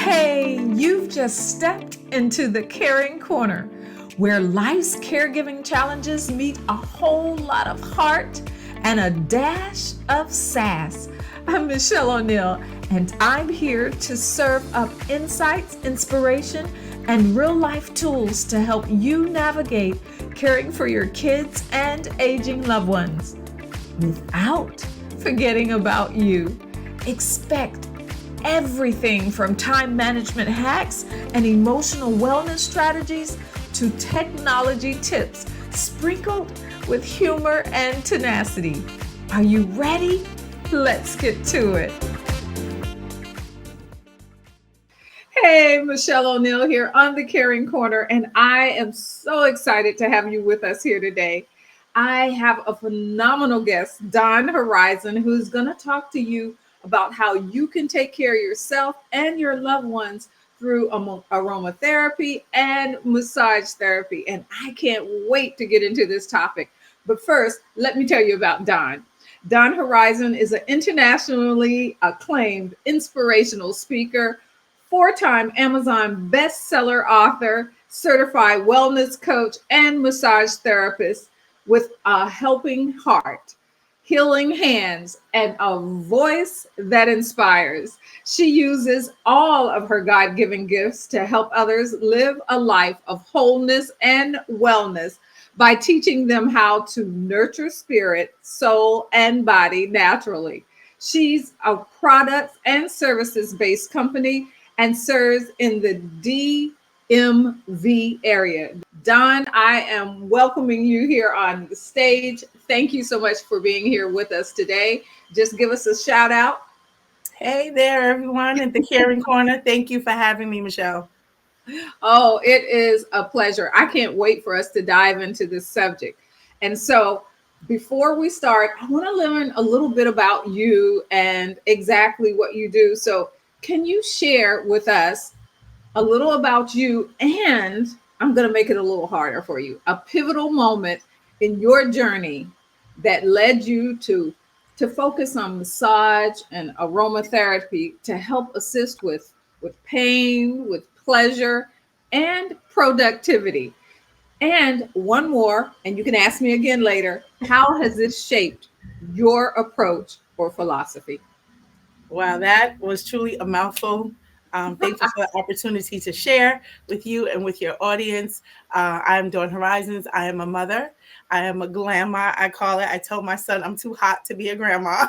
Hey, you've just stepped into the Caring Corner, where life's caregiving challenges meet a whole lot of heart and a dash of sass. I'm Michelle O'Neill, and I'm here to serve up insights, inspiration, and real life tools to help you navigate caring for your kids and aging loved ones without forgetting about you. Expect everything from time management hacks and emotional wellness strategies to technology tips sprinkled with humor and tenacity. Are you ready? Let's get to it. Hey, Michelle O'Neill here on the Caring Corner, and I am so excited to have you with us here today. I have a phenomenal guest, Dawne Horizons, who's going to talk to you about how you can take care of yourself and your loved ones through aromatherapy and massage therapy. And I can't wait to get into this topic. But first, let me tell you about Dawne. Dawne Horizons is an internationally acclaimed inspirational speaker, four-time Amazon bestseller author, certified wellness coach, and massage therapist with a helping heart, healing hands, and a voice that inspires. She uses all of her God-given gifts to help others live a life of wholeness and wellness by teaching them how to nurture spirit, soul, and body naturally. She's a products and services based company and serves in the DMV area. Dawne, I am welcoming you here on the stage. Thank you so much for being here with us today. Just give us a shout out. Hey there, everyone at the Caring Corner. Thank you for having me, Michelle. Oh, it is a pleasure. I can't wait for us to dive into this subject. And so, before we start, I want to learn a little bit about you and exactly what you do. So, can you share with us a little about you? And I'm going to make it a little harder for you. A pivotal moment in your journey that led you to focus on massage and aromatherapy to help assist with pain, with pleasure, and productivity. And one more, and you can ask me again later, how has this shaped your approach or philosophy? Wow, that was truly a mouthful. Thankful for the opportunity to share with you and with your audience. I'm Dawne Horizons. I am a mother. I am a grandma, I call it. I told my son I'm too hot to be a grandma.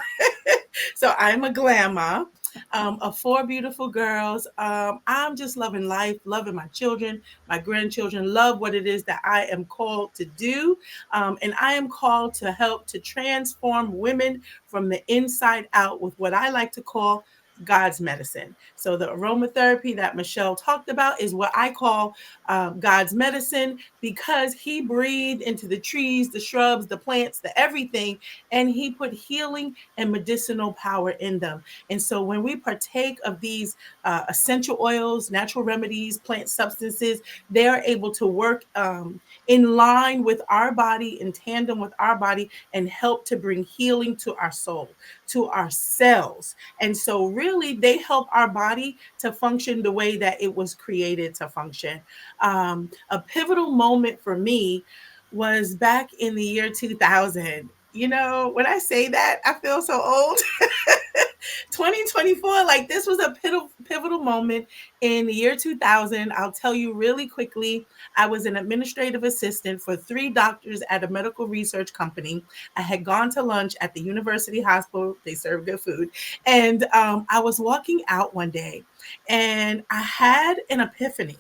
So I'm a grandma of four beautiful girls. I'm just loving life, loving my children, my grandchildren, love what it is that I am called to do. And I am called to help to transform women from the inside out with what I like to call God's medicine. So the aromatherapy that Michelle talked about is what I call God's medicine, because he breathed into the trees, the shrubs, the plants, the everything, and he put healing and medicinal power in them. And so when we partake of these essential oils, natural remedies, plant substances, they are able to work in line with our body, in tandem with our body, and help to bring healing to our soul, to our cells. And so really they help our body to function the way that it was created to function. A pivotal moment for me was back in the year 2000. You know, when I say that, I feel so old. 2024, like this was a pivotal moment in the year 2000. I'll tell you really quickly. I was an administrative assistant for three doctors at a medical research company. I had gone to lunch at the university hospital. They serve good food. And I was walking out one day and I had an epiphany.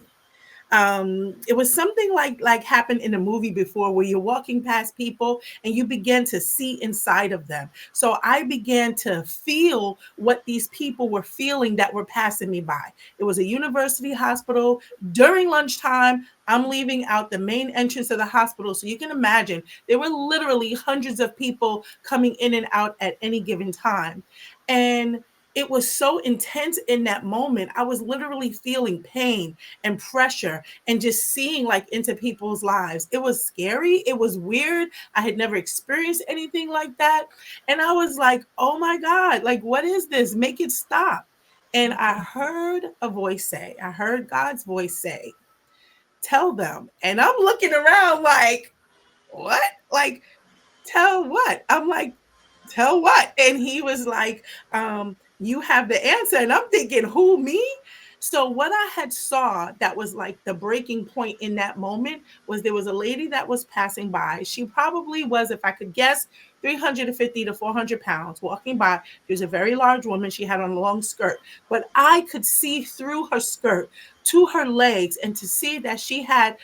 It was something like happened in a movie before, where you're walking past people and you begin to see inside of them. So I began to feel what these people were feeling that were passing me by. It was a university hospital during lunchtime. I'm leaving out the main entrance of the hospital, so you can imagine there were literally hundreds of people coming in and out at any given time. And it was so intense in that moment. I was literally feeling pain and pressure and just seeing like into people's lives. It was scary. It was weird. I had never experienced anything like that. And I was like, oh my God, like, what is this? Make it stop. And I heard a voice say, I heard God's voice say, tell them. And I'm looking around like, what? Like, tell what? I'm like, tell what? And he was like, you have the answer. And I'm thinking, who, me? So what I had saw that was like the breaking point in that moment was there was a lady that was passing by. She probably was, if I could guess, 350 to 400 pounds walking by. She was a very large woman. She had on a long skirt, but I could see through her skirt to her legs and to see that she had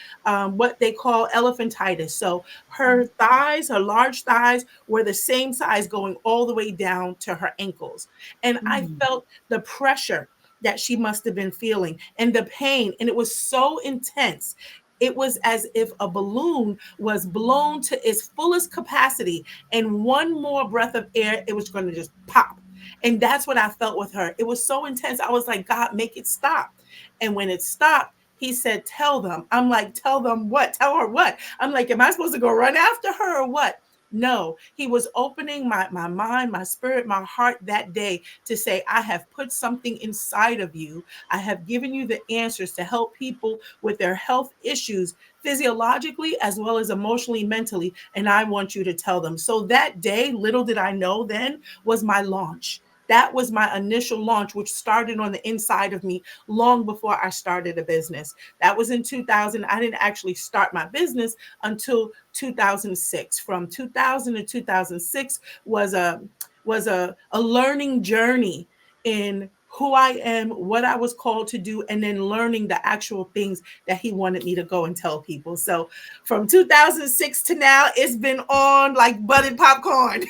what they call elephantitis. So her thighs, her large thighs, were the same size going all the way down to her ankles. And I Mm, felt the pressure that she must have been feeling and the pain. And it was so intense. It was as if a balloon was blown to its fullest capacity, and one more breath of air, it was going to just pop. And that's what I felt with her. It was so intense. I was like, God, make it stop. And when it stopped, he said, tell them. I'm like, tell them what? Tell her what? I'm like, am I supposed to go run after her or what? No, he was opening my mind, my spirit, my heart that day to say, I have put something inside of you. I have given you the answers to help people with their health issues, physiologically as well as emotionally, mentally. And I want you to tell them. So that day, little did I know then, was my launch. That was my initial launch, which started on the inside of me long before I started a business. That was in 2000. I didn't actually start my business until 2006. From 2000 to 2006 was a learning journey in who I am, what I was called to do, and then learning the actual things that he wanted me to go and tell people. So from 2006 to now, it's been on like buttered popcorn.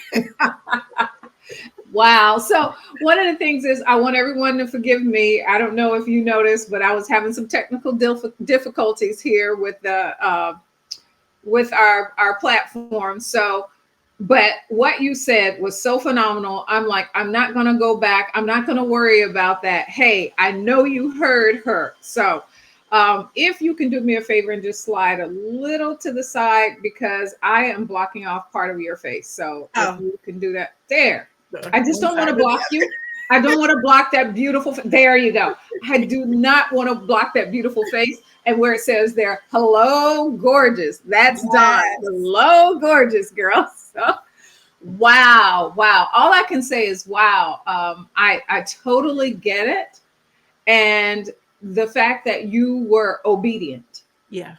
wow. So one of the things is I want everyone to forgive me. I don't know if you noticed, but I was having some technical difficulties here with our platform. So, but what you said was so phenomenal. I'm like, I'm not going to go back. I'm not going to worry about that. Hey, I know you heard her. So, if you can do me a favor and just slide a little to the side because I am blocking off part of your face. So, if Oh, you can do that, there. I just one don't want side to or the block you. I don't want to block that beautiful. There you go. I do not want to block that beautiful face. And where it says there, hello, gorgeous. That's other. Dawne. Hello, gorgeous girl. So, wow, wow. All I can say is wow. I totally get it, and the fact that you were obedient Yeah.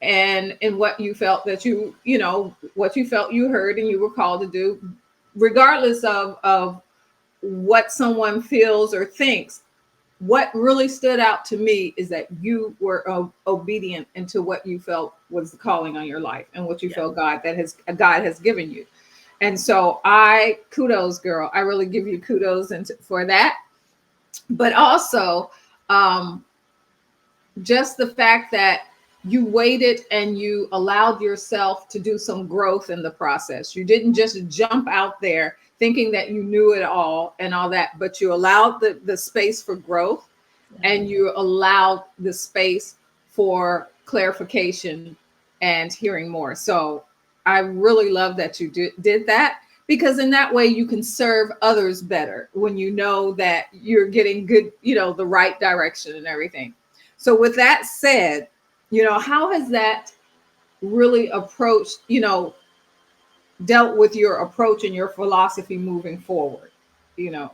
and in what you felt that what you felt you heard and you were called to do, regardless of what someone feels or thinks. What really stood out to me is that you were obedient into what you felt was the calling on your life and what you Yeah. felt God has given you. And so I kudos, girl. I really give you kudos for that. But also, um, just the fact that you waited and you allowed yourself to do some growth in the process. You didn't just jump out there thinking that you knew it all and all that, but you allowed the space for growth Yeah. and you allowed the space for clarification and hearing more. So I really love that you did that, because in that way you can serve others better when you know that you're getting good, the right direction and everything. So with that said, how has that really approached, dealt with your approach and your philosophy moving forward? You know,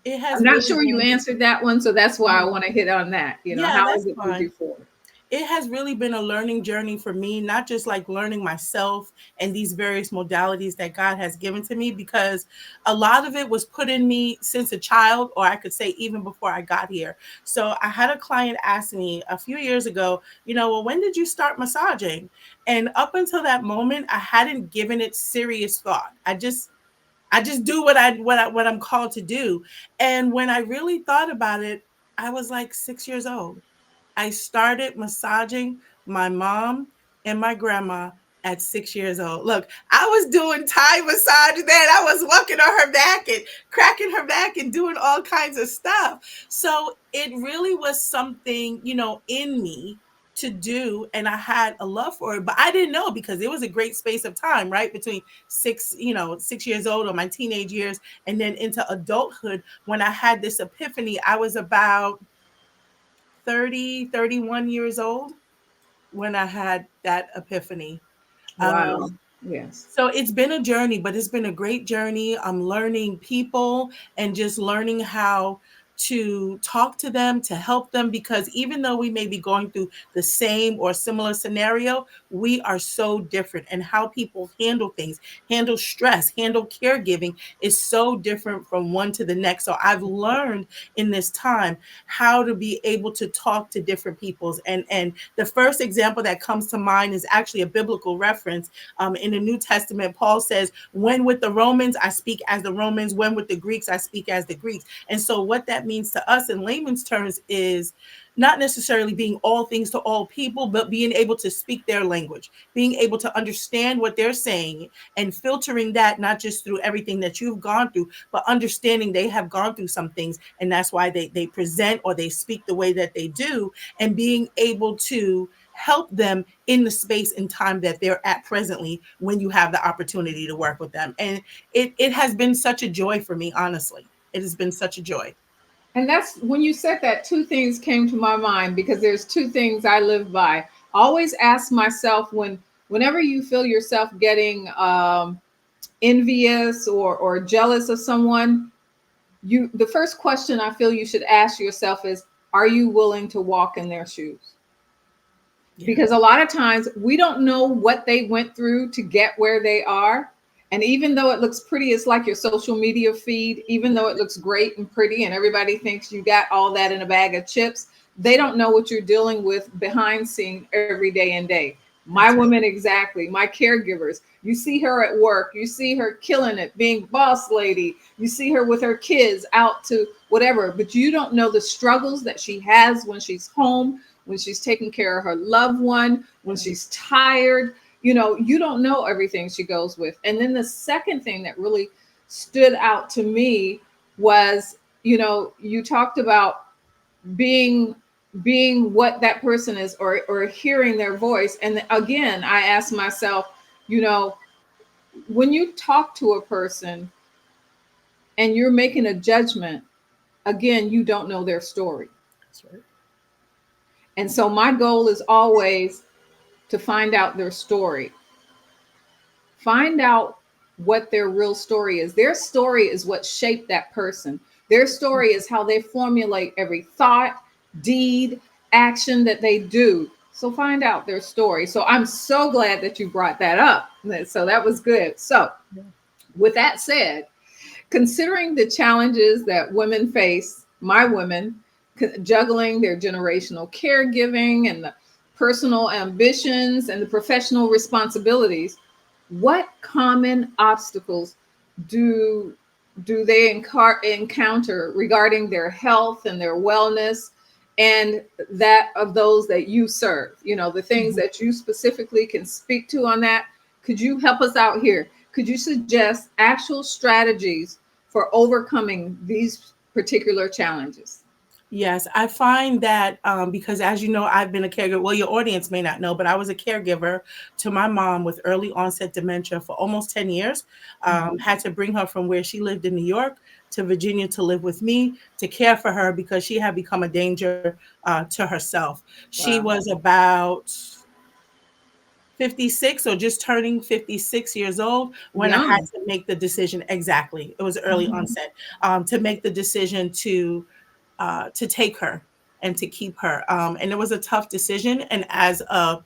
It I'm has not really sure you been. answered that one, so that's why I Mhm. want to hit on that. Yeah, How has that's it moved fine. you forward? It has really been a learning journey for me, not just like learning myself and these various modalities that God has given to me, because a lot of it was put in me since a child, or I could say even before I got here. So I had a client ask me a few years ago, well, when did you start massaging? And up until that moment, I hadn't given it serious thought. I just do what I'm called to do. And when I really thought about it, I was like 6 years old. I started massaging my mom and my grandma at 6 years old. Look, I was doing Thai massage then. I was walking on her back and cracking her back and doing all kinds of stuff. So it really was something, in me to do, and I had a love for it, but I didn't know, because it was a great space of time, right? Between 6 years old, or my teenage years, and then into adulthood, when I had this epiphany. I was about 30, 31 years old when I had that epiphany. Wow. Um, Yes. so it's been a journey, but it's been a great journey. I'm learning people and just learning how to talk to them, to help them, because even though we may be going through the same or similar scenario, we are so different. And how people handle things, handle stress, handle caregiving is so different from one to the next. So I've learned in this time how to be able to talk to different peoples. And the first example that comes to mind is actually a biblical reference. In the New Testament, Paul says, when with the Romans, I speak as the Romans. When with the Greeks, I speak as the Greeks. And so what that means to us in layman's terms is not necessarily being all things to all people, but being able to speak their language, being able to understand what they're saying, and filtering that not just through everything that you've gone through, but understanding they have gone through some things. And that's why they present or they speak the way that they do, and being able to help them in the space and time that they're at presently, when you have the opportunity to work with them. And it has been such a joy for me, honestly. It has been such a joy. And that's when you said that, two things came to my mind, because there's two things I live by. Always ask myself, whenever you feel yourself getting envious or jealous of someone, you the first question I feel you should ask yourself is, are you willing to walk in their shoes? Yeah. Because a lot of times we don't know what they went through to get where they are. And even though it looks pretty, it's like your social media feed, even though it looks great and pretty and everybody thinks you got all that in a bag of chips, they don't know what you're dealing with behind scene every day and day. My That's right. women, exactly, my caregivers, you see her at work, you see her killing it, being boss lady, you see her with her kids out to whatever, but you don't know the struggles that she has when she's home, when she's taking care of her loved one, when she's tired. You don't know everything she goes with. And then the second thing that really stood out to me was, you talked about being being what that person is, or hearing their voice. And again, I asked myself, you know, when you talk to a person and you're making a judgment, again, you don't know their story. That's right. And so my goal is always to find out their story. Find out what their real story is. Their story is what shaped that person. Their story is how they formulate every thought, deed, action that they do. So find out their story. So I'm so glad that you brought that up. So that was good. So, Yeah. with that said, considering the challenges that women face, my women, juggling their generational caregiving and the personal ambitions and the professional responsibilities, what common obstacles do they encounter regarding their health and their wellness, and that of those that you serve? The things Mhm. that you specifically can speak to on that. Could you help us out here? Could you suggest actual strategies for overcoming these particular challenges? Yes, I find that because, as you know, I've been a caregiver. Well, your audience may not know, but I was a caregiver to my mom with early onset dementia for almost 10 years. Mhm. Had to bring her from where she lived in New York to Virginia to live with me, to care for her, because she had become a danger to herself. She Wow. was about 56, or just turning 56 years old, when I had Young. to make the decision. Exactly. It was early Mhm. onset, to make the decision to take her and to keep her. And it was a tough decision. And as a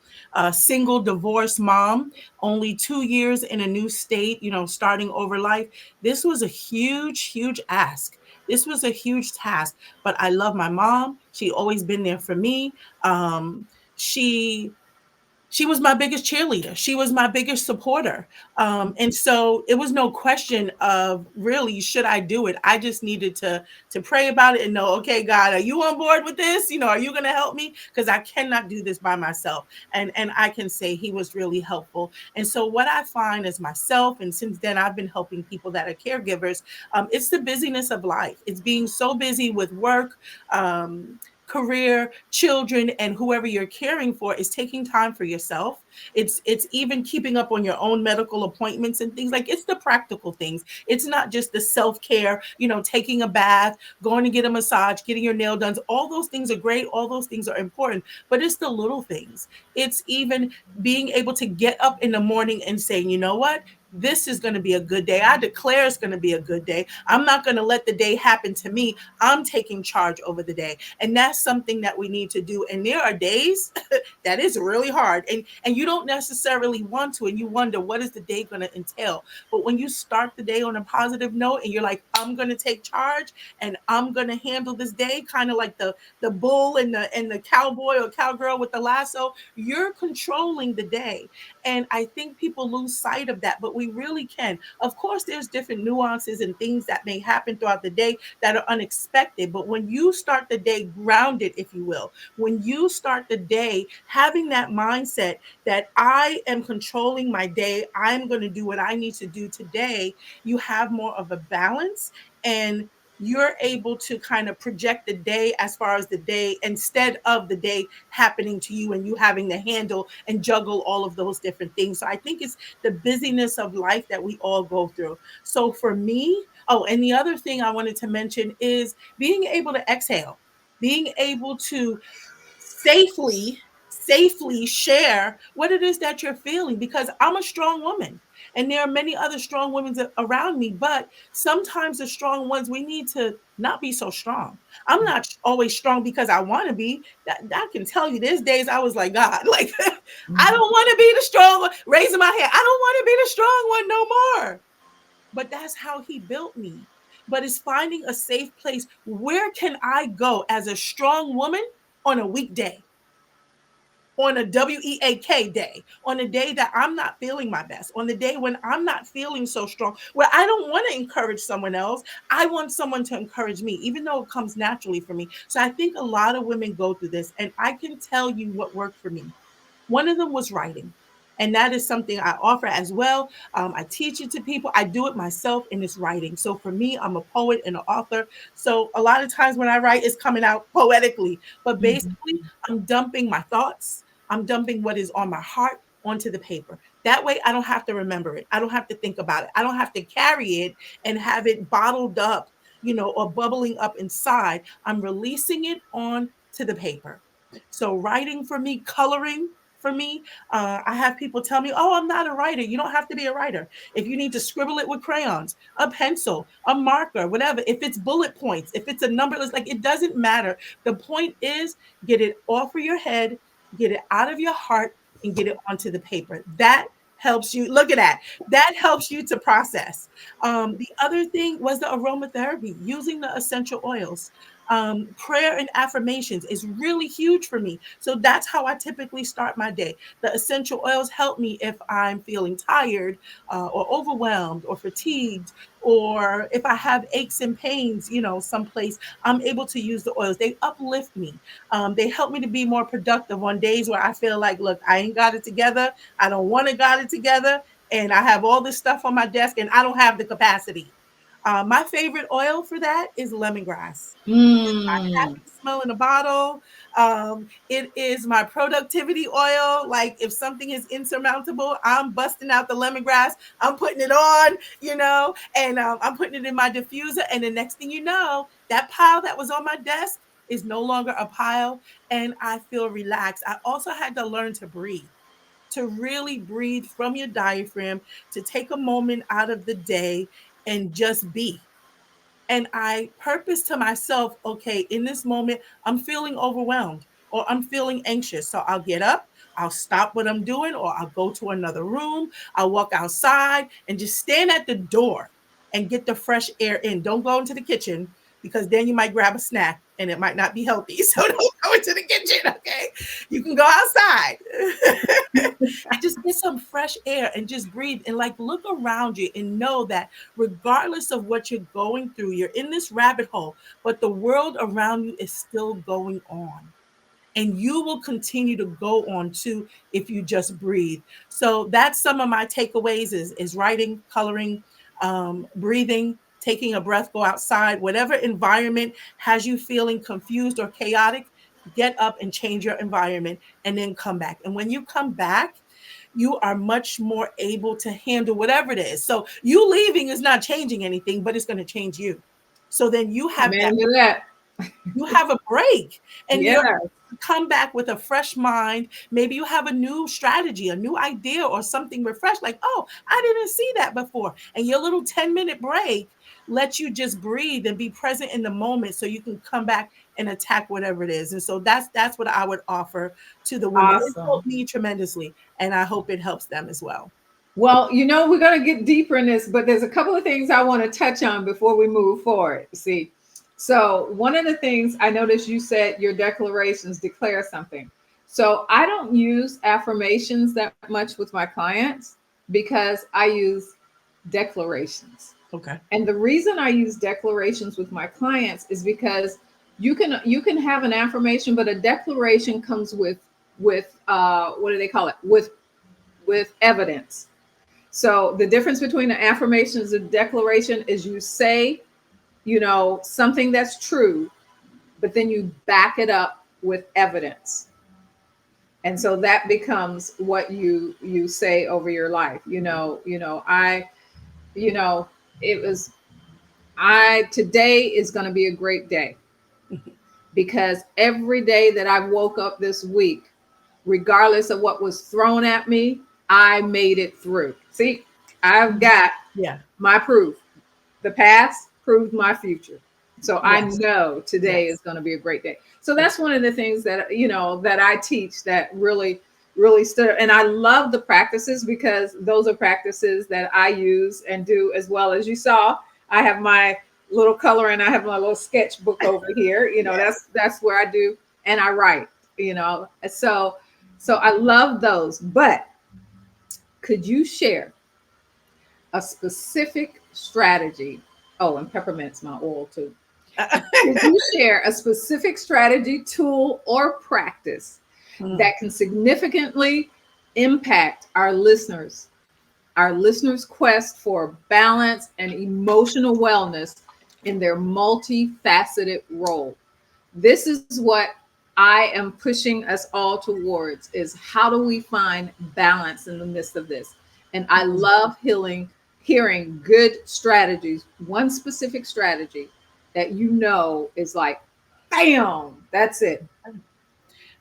single divorced mom, only 2 years in a new state, starting over life, this was a huge, huge ask. This was a huge task. But I love my mom. She always been there for me. She was my biggest cheerleader. She was my biggest supporter. And so it was no question of, really, should I do it? I just needed to pray about it and know, okay, God, are you on board with this? Are you going to help me? Because I cannot do this by myself. And I can say he was really helpful. And so what I find is myself, and since then I've been helping people that are caregivers. It's the busyness of life. It's being so busy with work, um, career, children, and whoever you're caring for is taking time for yourself. It's even keeping up on your own medical appointments and things. Like, it's the practical things. It's not just the self-care, taking a bath, going to get a massage, getting your nail done. All those things are great. All those things are important, but it's the little things. It's even being able to get up in the morning and saying, you know what? This is going to be a good day. I declare it's going to be a good day. I'm not going to let the day happen to me. I'm taking charge over the day. And that's something that we need to do. And there are days that is really hard. And you don't necessarily want to, and you wonder, what is the day going to entail? But when you start the day on a positive note and you're like, I'm going to take charge and I'm going to handle this day, kind of like the bull and the cowboy or cowgirl with the lasso, you're controlling the day. And I think people lose sight of that, but we really can. Of course, there's different nuances and things that may happen throughout the day that are unexpected. But when you start the day grounded, if you will, when you start the day having that mindset that I am controlling my day, I'm going to do what I need to do today, you have more of a balance, and you're able to kind of project the day as far as the day instead of the day happening to you and you having to handle and juggle all of those different things. So I think it's the busyness of life that we all go through. So for me, oh, and the other thing I wanted to mention is being able to exhale, being able to safely share what it is that you're feeling, because I'm a strong woman and there are many other strong women around me, but sometimes the strong ones, we need to not be so strong. I'm not always strong because I want to be. That I can tell you, there's days I was like, God, like I don't want to be the strong one, raising my hand, I don't want to be the strong one no more. But that's how he built me. But it's finding a safe place. Where can I go as a strong woman on a weekday, on a WEAK day, on a day that I'm not feeling my best, on the day when I'm not feeling so strong, where I don't want to encourage someone else. I want someone to encourage me, even though it comes naturally for me. So I think a lot of women go through this, and I can tell you what worked for me. One of them was writing. And that is something I offer as well. I teach it to people. I do it myself, and it's writing. So for me, I'm a poet and an author. So a lot of times when I write, it's coming out poetically. But basically, I'm dumping my thoughts. I'm dumping what is on my heart onto the paper. That way, I don't have to remember it. I don't have to think about it. I don't have to carry it and have it bottled up, or bubbling up inside. I'm releasing it on to the paper. So writing for me, coloring for me, I have people tell me, "Oh, I'm not a writer." You don't have to be a writer. If you need to scribble it with crayons, a pencil, a marker, whatever. If it's bullet points, if it's a numberless, like, it doesn't matter. The point is, get it off of your head, get it out of your heart, and get it onto the paper. That helps you. Look at that. That helps you to process. The other thing was the aromatherapy, using the essential oils. Prayer and affirmations is really huge for me. So that's how I typically start my day. The essential oils help me if I'm feeling tired, or overwhelmed or fatigued, or if I have aches and pains, someplace, I'm able to use the oils. They uplift me. They help me to be more productive on days where I feel like, look, I ain't got it together. I don't want to got it together. And I have all this stuff on my desk and I don't have the capacity. My favorite oil for that is lemongrass. Mm. Happy smell in a bottle. It is my productivity oil. Like, if something is insurmountable, I'm busting out the lemongrass. I'm putting it on, and I'm putting it in my diffuser. And the next thing you know, that pile that was on my desk is no longer a pile, and I feel relaxed. I also had to learn to breathe. To really breathe from your diaphragm, to take a moment out of the day and just be. And I purpose to myself, okay, in this moment, I'm feeling overwhelmed or I'm feeling anxious. So I'll get up, I'll stop what I'm doing, or I'll go to another room, I'll walk outside and just stand at the door and get the fresh air in. Don't go into the kitchen, because then you might grab a snack and it might not be healthy. So don't go into the kitchen, okay? You can go outside and just get some fresh air and just breathe and, like, look around you and know that regardless of what you're going through, you're in this rabbit hole, but the world around you is still going on. And you will continue to go on too if you just breathe. So that's some of my takeaways: is writing, coloring, breathing, taking a breath, go outside. Whatever environment has you feeling confused or chaotic, get up and change your environment, and then come back. And when you come back, you are much more able to handle whatever it is. So you leaving is not changing anything, but it's going to change you. So then you have that, Amen to that. you have a break, and Yeah. you're come back with a fresh mind. Maybe you have a new strategy, a new idea, or something refreshed, like, oh, I didn't see that before. And your little 10-minute break lets you just breathe and be present in the moment so you can come back and attack whatever it is. And so that's what I would offer to the women. It Awesome. helped me tremendously, and I hope it helps them as well. Well, we're going to get deeper in this, but there's a couple of things I want to touch on before we move forward. See, so one of the things I noticed you said your declarations declare something. So I don't use affirmations that much with my clients because I use declarations. Okay. And the reason I use declarations with my clients is because you can have an affirmation, but a declaration comes with what do they call it? With evidence. So the difference between an affirmation and a declaration is you say, something that's true, but then you back it up with evidence. And so that becomes what you say over your life. You know, it was I today is going to be a great day because every day that I woke up this week, regardless of what was thrown at me, I made it through. See, I've got Yeah. my proof. The past proved my future. So I Yes. know today is Yes. going to be a great day. So Yeah. that's one of the things that I teach that really stood. And I love the practices because those are practices that I use and do as well. As you saw, I have my little color and I have my little sketchbook over here. Yes. That's where I do and I write. So I love those. But could you share a specific strategy? Oh, and peppermint's my oil too. Could you share a specific strategy, tool, or practice Mm. that can significantly impact our listeners' quest for balance and emotional wellness in their multifaceted role? This is what I am pushing us all towards is how do we find balance in the midst of this? And I Mm. love hearing good strategies, one specific strategy that is like, bam, that's it.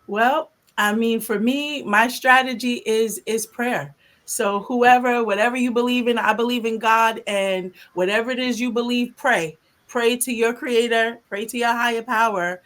Well, I mean, for me, my strategy is prayer. So whoever, whatever you believe in, I believe in God, and whatever it is you believe, pray. Pray to your creator, pray to your higher power,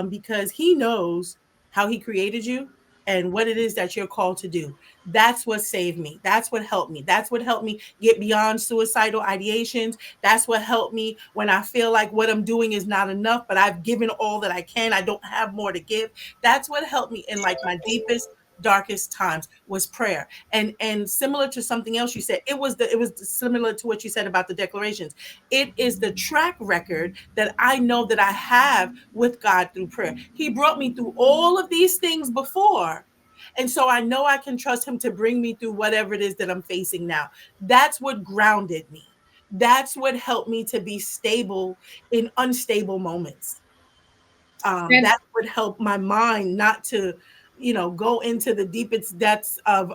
because he knows how he created you and what it is that you're called to do. That's what saved me. That's what helped me. That's what helped me get beyond suicidal ideations. That's what helped me when I feel like what I'm doing is not enough, but I've given all that I can. I don't have more to give. That's what helped me in like my deepest darkest times was prayer. And similar to something else you said, it was similar to what you said about the declarations. It is the track record that I know that I have with God through prayer. He brought me through all of these things before, and so I know I can trust him to bring me through whatever it is that I'm facing now. That's what grounded me. That's what helped me to be stable in unstable moments. And That would help my mind not to, go into the deepest depths of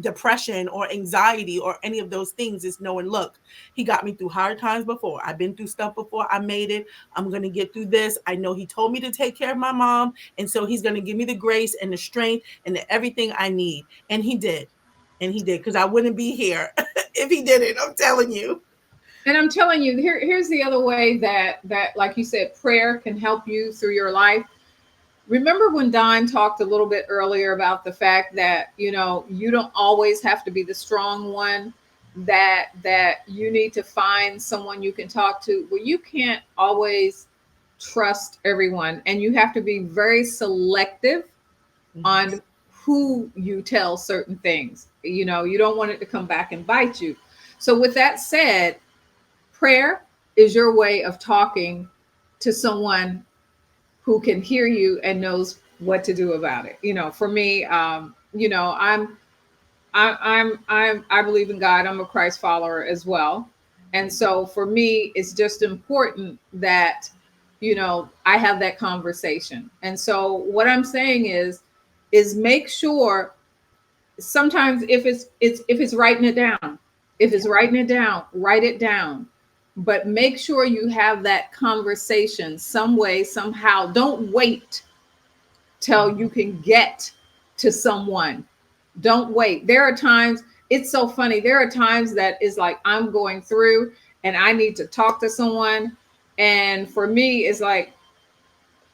depression or anxiety or any of those things. Is knowing, look, he got me through hard times before. I've been through stuff before. I made it. I'm going to get through this. I know he told me to take care of my mom. And so he's going to give me the grace and the strength and everything I need. And he did. And he did, because I wouldn't be here if he didn't. I'm telling you. I'm telling you, here's the other way that like you said, prayer can help you through your life. Remember when Don talked a little bit earlier about the fact that you don't always have to be the strong one, that you need to find someone you can talk to. Well, you can't always trust everyone, and you have to be very selective Yes. on who you tell certain things. You don't want it to come back and bite you. So with that said, prayer is your way of talking to someone who can hear you and knows what to do about it. For me, I believe in God. I'm a Christ follower as well. And so for me, it's just important that I have that conversation. And so what I'm saying is make sure, sometimes if it's writing it down, if it's Yeah. writing it down, write it down. But make sure you have that conversation some way, somehow. Don't wait till you can get to someone. Don't wait. There are times, it's so funny. There are times that is like I'm going through and I need to talk to someone. And for me, it's like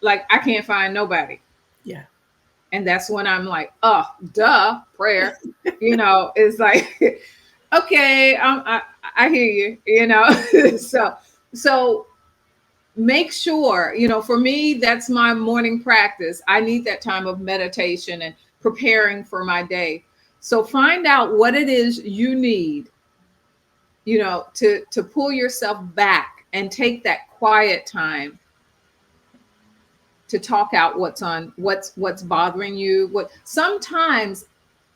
I can't find nobody. Yeah. And that's when I'm like, oh, duh, prayer. It's like, okay, I hear you. So make sure, for me, that's my morning practice. I need that time of meditation and preparing for my day. So find out what it is you need, to pull yourself back and take that quiet time to talk out what's bothering you. What sometimes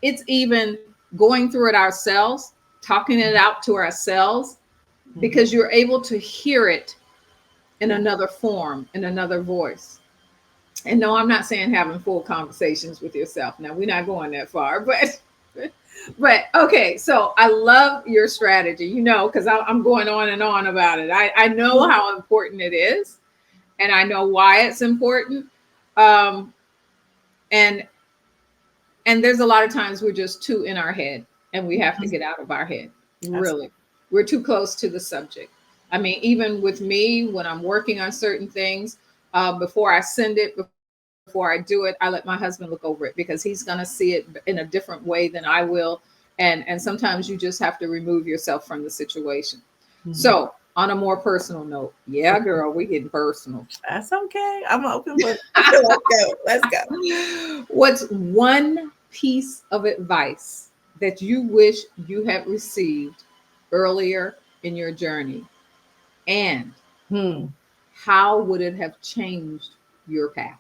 it's even going through it ourselves, talking it out to ourselves, Hmm. because you're able to hear it in Yeah. another form, in another voice. And no, I'm not saying having full conversations with yourself. Now, we're not going that far, but okay. So I love your strategy, because I'm going on and on about it. I know how important it is, and I know why it's important. Um, and and there's a lot of times we're just too in our head, and we have to Mhm. get out of our head. Really, Absolutely. we're too close to the subject. I mean, even with me, when I'm working on certain things, before I send it, before I do it, I let my husband look over it, because he's going to see it in a different way than I will. And sometimes you just have to remove yourself from the situation. Mhm. So on a more personal note, yeah, girl, we getting personal. That's okay. I'm an open book. Let's go. Let's go. What's one piece of advice that you wish you had received earlier in your journey? And Hmm. how would it have changed your path?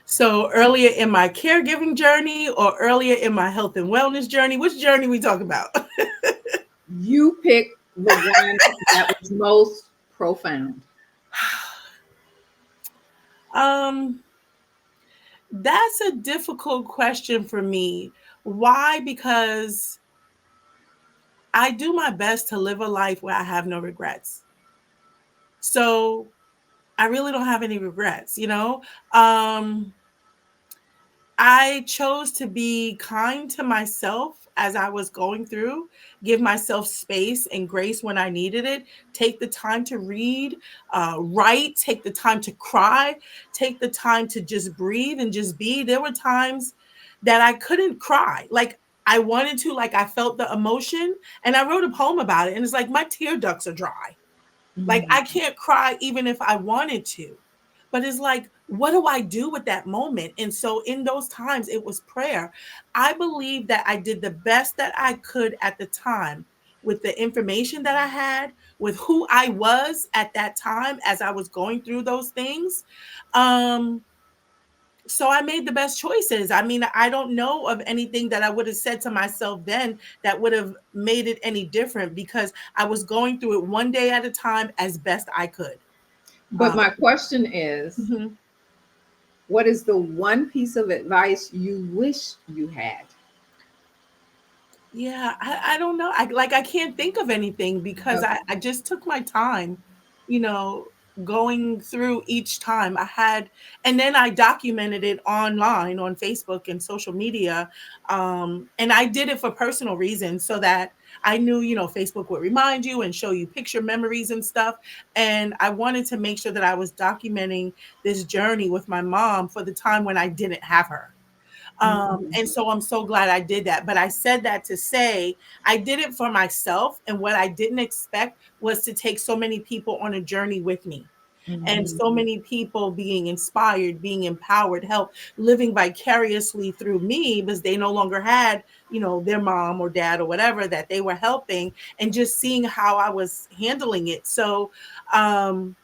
So earlier in my caregiving journey or earlier in my health and wellness journey, which journey we talking about? You pick the one that was most profound. um, that's a difficult question for me. Why? Because I do my best to live a life where I have no regrets. So I really don't have any regrets. Um, I chose to be kind to myself as I was going through, give myself space and grace when I needed it, take the time to read, write, take the time to cry, take the time to just breathe and just be. There were times that I couldn't cry. Like I wanted to, like I felt the emotion, and I wrote a poem about it. And it's like my tear ducts are dry. Like Mhm. I can't cry even if I wanted to. But it's like, what do I do with that moment? And so in those times, it was prayer. I believe that I did the best that I could at the time with the information that I had, with who I was at that time as I was going through those things. Um, so I made the best choices. I mean, I don't know of anything that I would have said to myself then that would have made it any different because I was going through it one day at a time as best I could. But Um, my question is, mhm. what is the one piece of advice you wish you had? Yeah, I don't know. I can't think of anything because Okay. I just took my time, you know, going through each time I had, and then I documented it online on Facebook and social media. And I did it for personal reasons so that I knew, Facebook would remind you and show you picture memories and stuff. And I wanted to make sure that I was documenting this journey with my mom for the time when I didn't have her. Mhm. And so I'm so glad I did that. But I said that to say I did it for myself. And what I didn't expect was to take so many people on a journey with me. And Mhm. so many people being inspired, being empowered, help living vicariously through me because they no longer had, their mom or dad or whatever that they were helping and just seeing how I was handling it. So, um,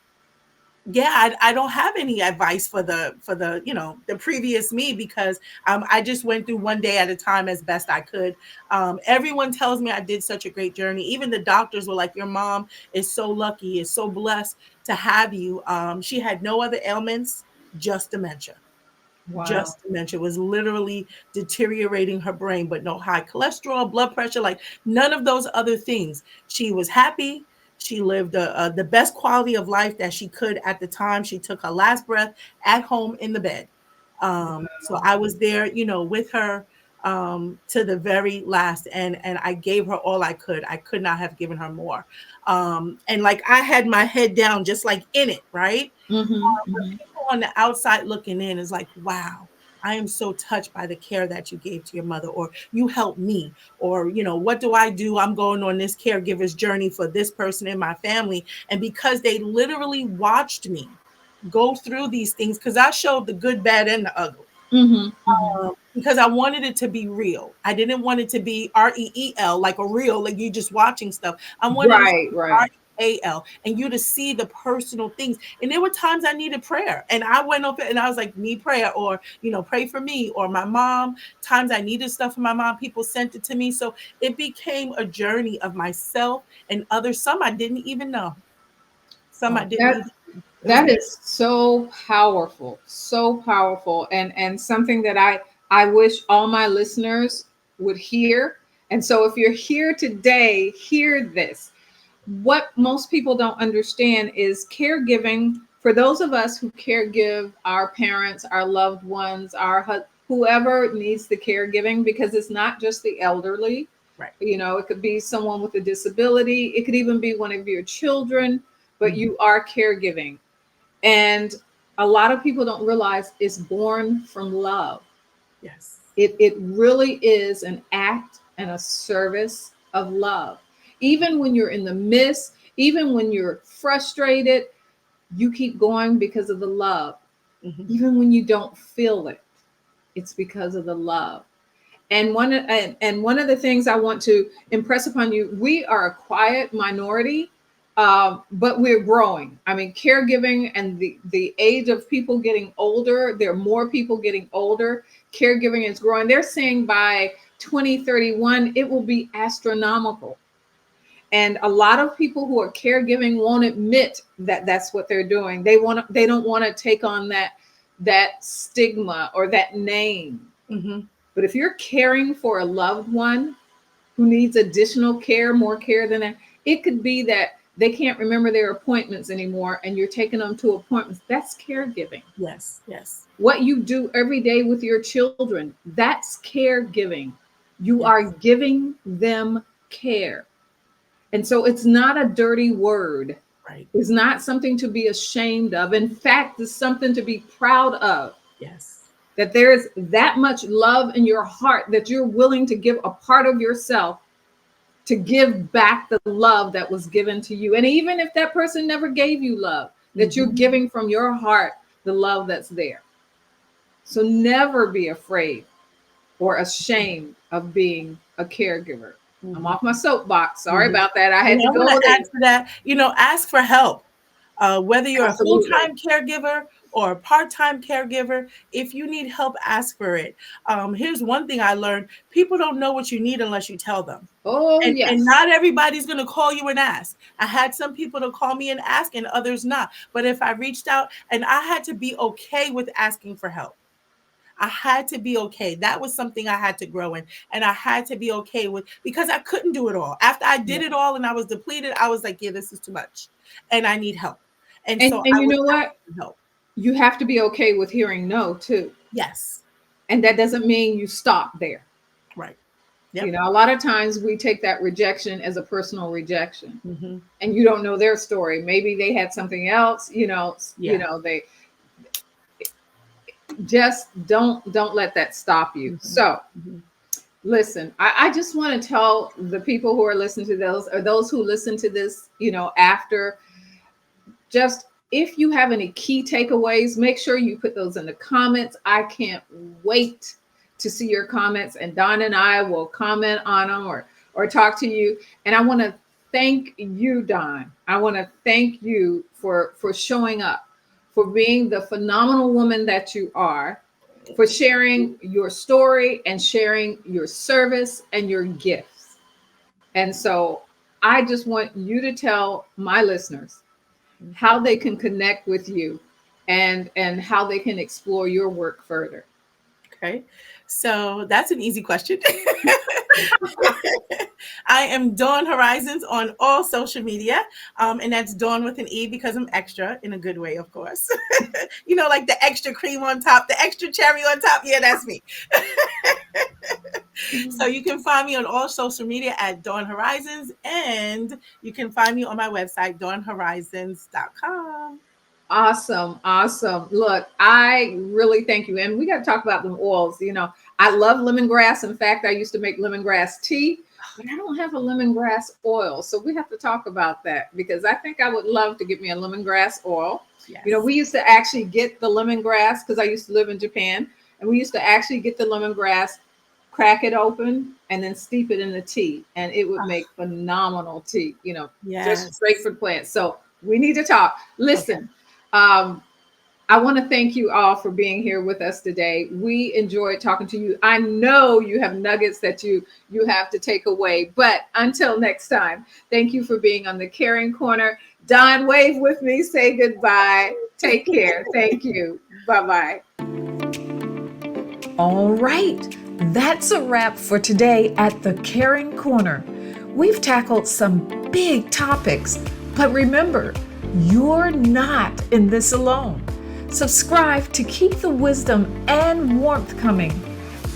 yeah, I don't have any advice for the the previous me, because I just went through one day at a time as best I could. Everyone tells me I did such a great journey. Even the doctors were like, your mom is so lucky, is so blessed to have you. She had no other ailments, just dementia. Wow. Just dementia, was literally deteriorating her brain, but no high cholesterol, blood pressure, like none of those other things. She was happy. She lived the best quality of life that she could at the time. She took her last breath at home in the bed. So I was there, with her, to the very last, and I gave her all I could. I could not have given her more. And like I had my head down, just like in it, right? Mm-hmm, But mm-hmm. people on the outside looking in is like, wow, I am so touched by the care that you gave to your mother, or you helped me, or, what do I do? I'm going on this caregiver's journey for this person in my family. And because they literally watched me go through these things, because I showed the good, bad, and the ugly, Mm-hmm, mm-hmm. because I wanted it to be real. I didn't want it to be REEL, like a real, like you just watching stuff. I wanted it to Right, be right. REAL, and you to see the personal things. And there were times I needed prayer, and I went up and I was like, need prayer, or pray for me, or my mom. Times I needed stuff from my mom, people sent it to me. So it became a journey of myself and others. Some I didn't even know. Some I Oh, didn't that even. It was that beautiful. is so powerful, and something that I wish all my listeners would hear. And so, if you're here today, hear this. What most people don't understand is caregiving. For those of us who caregive our parents, our loved ones, whoever needs the caregiving, because it's not just the elderly. Right. It could be someone with a disability. It could even be one of your children, but Mhm. you are caregiving. And a lot of people don't realize it's born from love. Yes. It really is an act and a service of love. Even when you're in the midst, even when you're frustrated, you keep going because of the love. Hmm. Even when you don't feel it, it's because of the love. And one of the things I want to impress upon you, we are a quiet minority, but we're growing. I mean, caregiving and the age of people getting older, there are more people getting older. Caregiving is growing. They're saying by 2031 it will be astronomical. And a lot of people who are caregiving won't admit that that's what they're doing. They don't want to take on that stigma or that name. Hmm. But if you're caring for a loved one who needs additional care, more care than that, it could be that they can't remember their appointments anymore and you're taking them to appointments. That's caregiving. Yes. Yes. What you do every day with your children, that's caregiving. You are Yes. giving them care. And so it's not a dirty word. Right. It's not something to be ashamed of. In fact, it's something to be proud of, Yes. that there is that much love in your heart that you're willing to give a part of yourself to give back the love that was given to you. And even if that person never gave you love, that you're Hmm. giving from your heart the love that's there. So never be afraid or ashamed of being a caregiver. I'm Hmm. off my soapbox. Sorry Hmm. about that. I And had to I want go to add there. to that, ask for help. Whether you're a full Absolutely. time caregiver or a part time caregiver, if you need help, ask for it. Here's one thing I learned: people don't know what you need unless you tell them. Oh, And yes. not everybody's going to call you and ask. I had some people to call me and ask, and others not. But if I reached out, and I had to be okay with asking for help. I had to be okay. That was something I had to grow in. And I had to be okay with, because I couldn't do it all. After I did Yeah. it all and I was depleted, I was like, yeah, this is too much. And I need help. And so And I you was know what? asking for help. You have to be okay with hearing no too. Yes. And that doesn't mean you stop there. Right. Yep. A lot of times we take that rejection as a personal rejection. Hmm. And you don't know their story. Maybe they had something else, Yeah. they just don't let that stop you. Hmm. So Hmm. listen, I just want to tell the people who are listening to those, or those who listen to this, after, just if you have any key takeaways, make sure you put those in the comments. I can't wait to see your comments, and Don and I will comment on them, or talk to you. And I want to thank you, Don. I want to thank you for showing up. for being the phenomenal woman that you are, for sharing your story and sharing your service and your gifts. And so I just want you to tell my listeners how they can connect with you and how they can explore your work further. Okay. So that's an easy question. I am Dawne Horizons on all social media. And that's Dawn with an E because I'm extra in a good way, of course. Like the extra cream on top, the extra cherry on top. Yeah, that's me. So you can find me on all social media at Dawne Horizons, and you can find me on my website, dawnehorizons.com. Awesome, awesome. Look, I really thank you. And we got to talk about them oils. I love lemongrass. In fact, I used to make lemongrass tea, but I don't have a lemongrass oil. So we have to talk about that because I think I would love to get me a lemongrass oil. Yes. We used to actually get the lemongrass because I used to live in Japan, and we used to actually get the lemongrass, crack it open, and then steep it in the tea, and it would make phenomenal tea. Just Yes. straight from plants. So we need to talk. Okay. Listen. I want to thank you all for being here with us today. We enjoyed talking to you. I know you have nuggets that you have to take away, but until next time, thank you for being on the Caring Corner. Dawne, wave with me, say goodbye. Take care. Thank you. Bye-bye. All right. That's a wrap for today at the Caring Corner. We've tackled some big topics, but remember, you're not in this alone. Subscribe to keep the wisdom and warmth coming.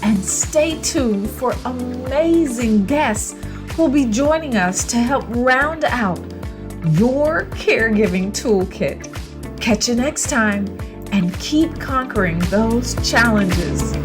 And stay tuned for amazing guests who'll be joining us to help round out your caregiving toolkit. Catch you next time and keep conquering those challenges.